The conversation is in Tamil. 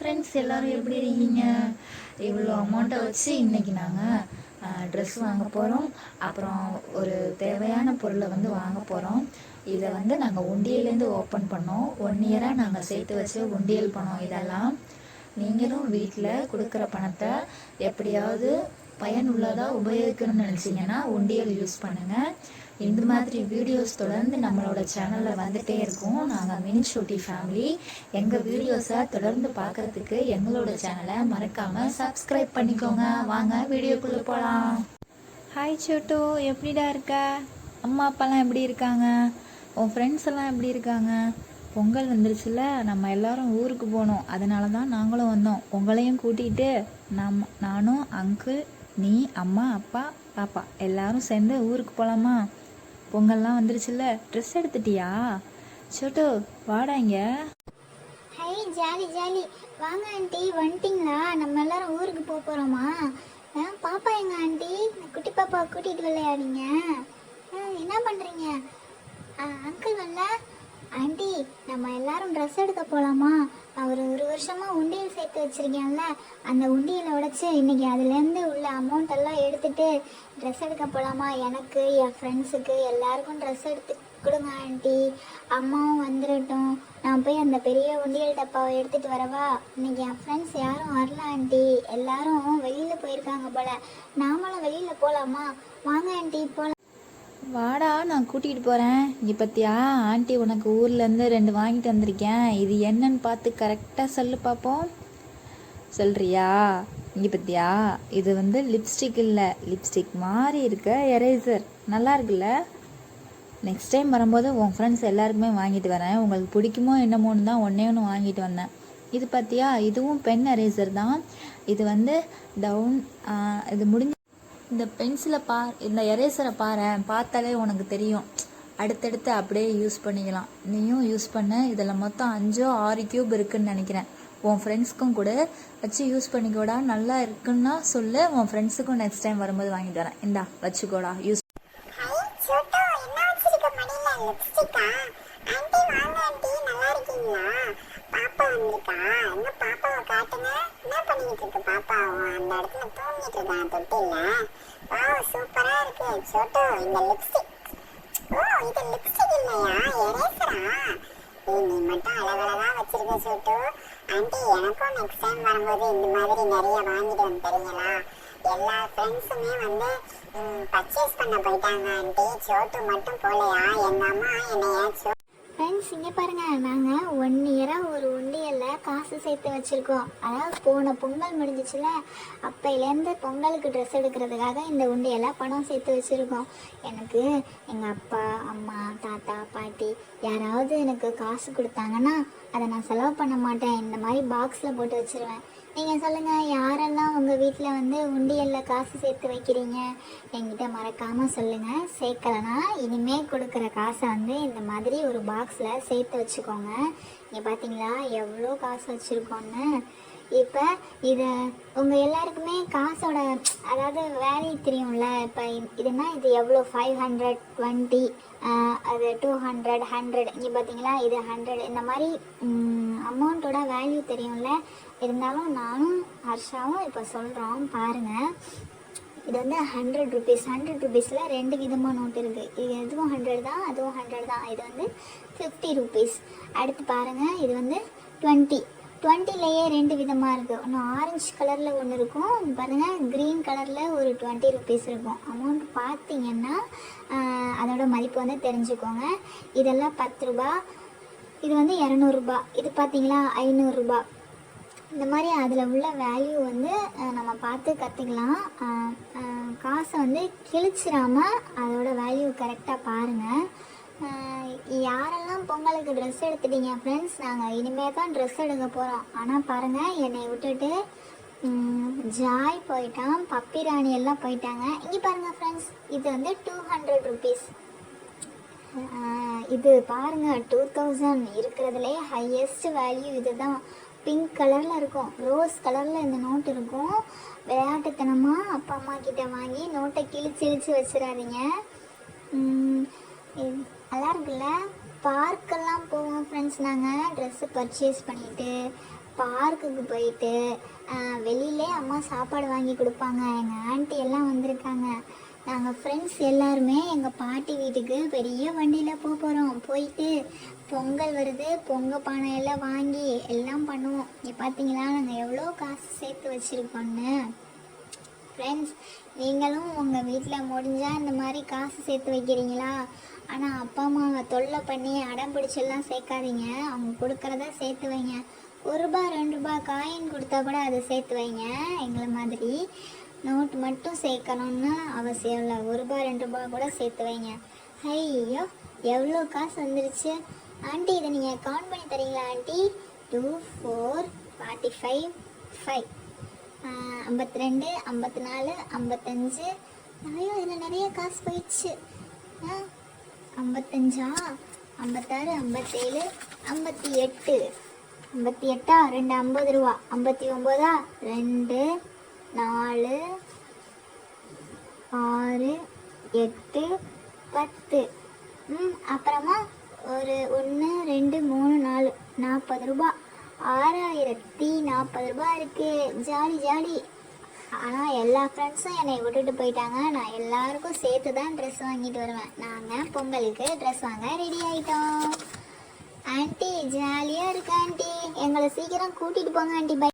ஃப்ரெண்ட்ஸ் எல்லோரும் எப்படி இருக்கீங்க? இவ்வளோ அமௌண்ட்டை வச்சு இன்றைக்கி நாங்கள் ட்ரெஸ் வாங்க போகிறோம். அப்புறம் ஒரு தேவையான பொருளை வாங்க போகிறோம். இதை நாங்கள் உண்டியல்லேருந்து ஓப்பன் பண்ணோம். 1 இயராக நாங்கள் சேர்த்து வச்ச உண்டியல் பணம் இதெல்லாம். நீங்களும் வீட்டில் கொடுக்குற பணத்தை எப்படியாவது பயனுள்ளதாக உபயோகிக்கணும்னு நினச்சிங்கன்னா உண்டியல் யூஸ் பண்ணுங்கள். இந்த மாதிரி வீடியோஸ் தொடர்ந்து நம்மளோட சேனலில் வந்துகிட்டே இருக்கும். நாங்கள் மினி ஷூட்டி ஃபேமிலி. எங்கள் வீடியோஸை தொடர்ந்து பார்க்குறதுக்கு எங்களோட சேனலை மறக்காமல் சப்ஸ்கிரைப் பண்ணிக்கோங்க. வாங்க வீடியோக்குள்ளே போகலாம். ஹாய் சோட்டு, எப்படிடா இருக்க? அம்மா அப்பாலாம் எப்படி இருக்காங்க? உன் ஃப்ரெண்ட்ஸ் எல்லாம் எப்படி இருக்காங்க? பொங்கல் வந்துருச்சுல, நம்ம எல்லாரும் ஊருக்கு போகணும். அதனால தான் நாங்களும் வந்தோம். உங்களையும் கூட்டிகிட்டு நானும் அங்கிள், நீ, அம்மா, அப்பா, பாப்பா எல்லாரும் சேர்ந்து ஊருக்கு போகலாமா? பொங்கல்லாம் வந்துருச்சுல்ல, ட்ரெஸ் எடுத்துட்டியா? சோட்டு வாடா இங்க. High, jolly jolly. வாங்க ஆண்டி, வந்துட்டிங்களா? நம்ம எல்லாரும் ஊருக்கு போக போகிறோமா? பாப்பா எங்க ஆண்டி? குட்டி பாப்பா கூட்டிகிட்டு விளையாடுங்க. என்ன பண்ணுறீங்க? அங்கிள் வரல? ஆண்டி, நம்ம எல்லாரும் ட்ரெஸ் எடுக்க போகலாமா? நான் ஒரு வருஷமாக உண்டியல் சேர்த்து வச்சுருக்கேன்ல, அந்த உண்டியலை உடைச்சி இன்றைக்கி அதுலேருந்து உள்ள அமௌண்ட் எல்லாம் எடுத்துகிட்டு ட்ரெஸ் எடுக்க போகலாமா? எனக்கு, என் ஃப்ரெண்ட்ஸுக்கு எல்லாருக்கும் ட்ரெஸ் எடுத்து கொடுங்க ஆண்டி. அம்மாவும் வந்துடட்டும். நான் போய் அந்த பெரிய உண்டியல் டப்பாவை எடுத்துகிட்டு வரவா? இன்றைக்கி என் ஃப்ரெண்ட்ஸ் யாரும் வரல ஆண்டி. எல்லாரும் வெளியில் போயிருக்காங்க போல். நாமளும் வெளியில் போகலாமா? வாங்க ஆண்டி போகலாம். வாடா, நான் கூட்டிகிட்டு போகிறேன். இங்கே பற்றியா, ஆண்டி உனக்கு ஊர்லேருந்து 2 வாங்கிட்டு வந்திருக்கேன். இது என்னன்னு பார்த்து கரெக்டாக சொல்லு பார்ப்போம். சொல்கிறியா? இங்கே பற்றியா, இது லிப்ஸ்டிக் இல்லை, லிப்ஸ்டிக் மாதிரி இருக்க எரேசர். நல்லா இருக்குல்ல? நெக்ஸ்ட் டைம் வரும்போது உன் ஃப்ரெண்ட்ஸ் எல்லாருக்குமே வாங்கிட்டு வரேன். உங்களுக்கு பிடிக்குமோ என்னமோன்னு தான் ஒன்று வாங்கிட்டு வந்தேன். இது பார்த்தியா, இதுவும் பென் எரேசர் தான். இது டவுன் இது முடிஞ்சு இந்த பென்சிலை இந்த எரேசரை பார்த்தாலே உனக்கு தெரியும். அடுத்தடுத்து அப்படியே யூஸ் பண்ணிக்கலாம். நீயும் யூஸ் பண்ண. இதில் மொத்தம் 5-6 கியூப் இருக்குதுன்னு நினைக்கிறேன். உன் ஃப்ரெண்ட்ஸ்க்கும் கூட வச்சு யூஸ் பண்ணிக்கோடா. நல்லா இருக்குன்னா சொல்லு, உன் ஃப்ரெண்ட்ஸுக்கும் நெக்ஸ்ட் டைம் வரும்போது வாங்கிட்டு வரேன். இந்தா வச்சுக்கோடா, யூஸ். பாப்பா வந்திருக்கா? என்ன பாப்பாவை காட்டுங்க. என்ன பண்ணிட்டு இருக்கு பாப்பா? அந்த இடத்துல தூங்கிட்டு இருக்கான் தொட்டில. வாவ், சூப்பரா இருக்கு சோட்டு. இந்த லிப்ஸ்டிக், ஓ இது லிப்ஸ்டிக் இல்லையா, எரேசரா? நீ மட்டும் அழகழகா வச்சிருக்க சோட்டு. ஆண்டி, எனக்கும் நெக்ஸ்ட் டைம் வரும்போது இந்த மாதிரி நிறைய வாங்கிட்டு வந்து தரீங்களா? எல்லா ஃப்ரெண்ட்ஸுமே பர்ச்சேஸ் பண்ண போயிட்டாங்க ஆண்டி. சோட்டு மட்டும் போலையா? எங்க அம்மா என்னைய ஃப்ரெண்ட்ஸ் இங்கே பாருங்கள், நாங்கள் 1 இயராக ஒரு உண்டியலில் காசு சேர்த்து வச்சுருக்கோம். அதாவது போன பொங்கல் முடிஞ்சிச்சுல, அப்பையிலேருந்து பொங்கலுக்கு ட்ரெஸ் எடுக்கிறதுக்காக இந்த உண்டியலில் பணம் சேர்த்து வச்சுருக்கோம். எனக்கு எங்கள் அப்பா, அம்மா, தாத்தா, பாட்டி யாராவது எனக்கு காசு கொடுத்தாங்கன்னா அதை நான் செலவு பண்ண மாட்டேன். இந்த மாதிரி பாக்ஸில் போட்டு வச்சுருவேன். நீங்கள் சொல்லுங்கள், யாரெல்லாம் உங்கள் வீட்டில் உண்டியலில் காசு சேர்த்து வைக்கிறீங்க? என்கிட்ட மறக்காமல் சொல்லுங்கள். சேர்க்கலைன்னா இனிமேல் கொடுக்குற காசை இந்த மாதிரி ஒரு பாக்ஸில் சேர்த்து வச்சுக்கோங்க. இங்கே பார்த்தீங்களா எவ்வளோ காசு வச்சுருக்கோன்னு. இப்போ இதை உங்கள் எல்லாருக்குமே காசோட அதாவது வேல்யூ தெரியும்ல. இப்போ இதுனா இது எவ்வளோ, 500, 20, அது 200, 100. இங்கே பார்த்தீங்களா இது 100. இந்த மாதிரி அமௌண்ட்டோட வேல்யூ தெரியும்ல. இருந்தாலும் நானும் ஹர்ஷாவும் இப்போ சொல்கிறோம் பாருங்கள். இது 100 ருபீஸ். 100 ருபீஸில் 2 விதமாக நோட்டு இருக்குது. இது இதுவும் 100 தான், அதுவும் 100 தான். இது 50 ருபீஸ். அடுத்து பாருங்கள், இது 20லேயே 2 விதமாக இருக்குது. ஒன்று ஆரஞ்சு கலரில் ஒன்று இருக்கும், பாருங்கள் க்ரீன் கலரில் ஒரு 20 ருபீஸ் இருக்கும். அமௌண்ட் பார்த்தீங்கன்னா அதோட மதிப்பு தெரிஞ்சுக்கோங்க. இதெல்லாம் 10 ரூபா. இது 200 ரூபா. இது பார்த்தீங்களா 500 ரூபா. இந்த மாதிரி அதில் உள்ள வேல்யூ நம்ம பார்த்து கற்றுக்கலாம். காசை கிழிச்சிடாமல் அதோட வேல்யூ கரெக்டாக பாருங்கள். யாரெல்லாம் பொங்கலுக்கு ட்ரெஸ் எடுத்துட்டீங்க ஃப்ரெண்ட்ஸ்? நாங்கள் இனிமேல் தான் ட்ரெஸ் எடுக்க போகிறோம். ஆனால் பாருங்கள், என்னை விட்டுட்டு ஜாய் போயிட்டான், பப்பி ராணி எல்லாம் போயிட்டாங்க. இங்கே பாருங்கள் ஃப்ரெண்ட்ஸ், இது 200 ருபீஸ். இது பாருங்கள் 2000 இருக்கிறதுலே ஹையஸ்ட் வேல்யூ. இது தான் பிங்க் கலரில் இருக்கும், ரோஸ் கலரில் இந்த நோட்டு இருக்கும். விளையாட்டுத்தனமாக அப்பா அம்மா கிட்ட வாங்கி நோட்டை கிழிச்சு வச்சிடாதீங்க. நல்லா இருக்குல்ல? பார்க்கெல்லாம் போவோம் ஃப்ரெண்ட்ஸ். நாங்கள் ட்ரெஸ்ஸு பர்ச்சேஸ் பண்ணிவிட்டு பார்க்குக்கு போயிட்டு வெளியிலே அம்மா சாப்பாடு வாங்கி கொடுப்பாங்க. எங்கள் ஆண்டி எல்லாம் வந்திருக்காங்க. நாங்கள் ஃப்ரெண்ட்ஸ் எல்லாருமே எங்கள் பாட்டி வீட்டுக்கு பெரிய வண்டியில் போகிறோம். போயிட்டு பொங்கல் வருது, பொங்கல் பானை எல்லாம் வாங்கி எல்லாம் பண்ணுவோம். இங்கே பார்த்தீங்களா நாங்கள் எவ்வளோ காசு சேர்த்து வச்சுருக்கோன்னு. ஃப்ரெண்ட்ஸ், நீங்களும் உங்கள் வீட்டில் முடிஞ்சால் இந்த மாதிரி காசு சேர்த்து வைக்கிறீங்களா? ஆனால் அப்பா அம்மாவை தொல்லை பண்ணி அடம் பிடிச்செல்லாம் சேர்க்காதீங்க. அவங்க கொடுக்குறத சேர்த்து வைங்க. ₹1 ₹2 காயின் கொடுத்தா கூட அதை சேர்த்து வைங்க. எங்களை மாதிரி நோட்டு மட்டும் சேர்க்கணுன்னு அவசியம் இல்லை. ₹1 ₹2 கூட சேர்த்து வைங்க. ஐயோ, எவ்வளோ காசு வந்துருச்சு. ஆண்டி, இதை நீங்கள் கவுண்ட் பண்ணி தரீங்களா ஆண்டி? 2 4 45 5 52 54 55. ஐயோ, இதில் நிறைய காசு போயிடுச்சு. 55 56 57 58 58 2 ₹50 59 2 4 6 8 10. அப்புறமா ஒரு 1 2 3 4 ₹40 ₹6040 இருக்குது. Jolly jolly. ஆனால் எல்லா ஃப்ரெண்ட்ஸும் என்னை விட்டுட்டு போயிட்டாங்க. நான் எல்லாருக்கும் சேர்த்து தான் ட்ரெஸ் வாங்கிட்டு வருவேன். நாங்கள் பொங்கலுக்கு ட்ரெஸ் வாங்க ரெடி ஆகிட்டோம். ஆண்டி, ஜாலியாக இருக்கு ஆண்டி. எங்களை சீக்கிரம் கூட்டிகிட்டு போங்க ஆண்டி. பை.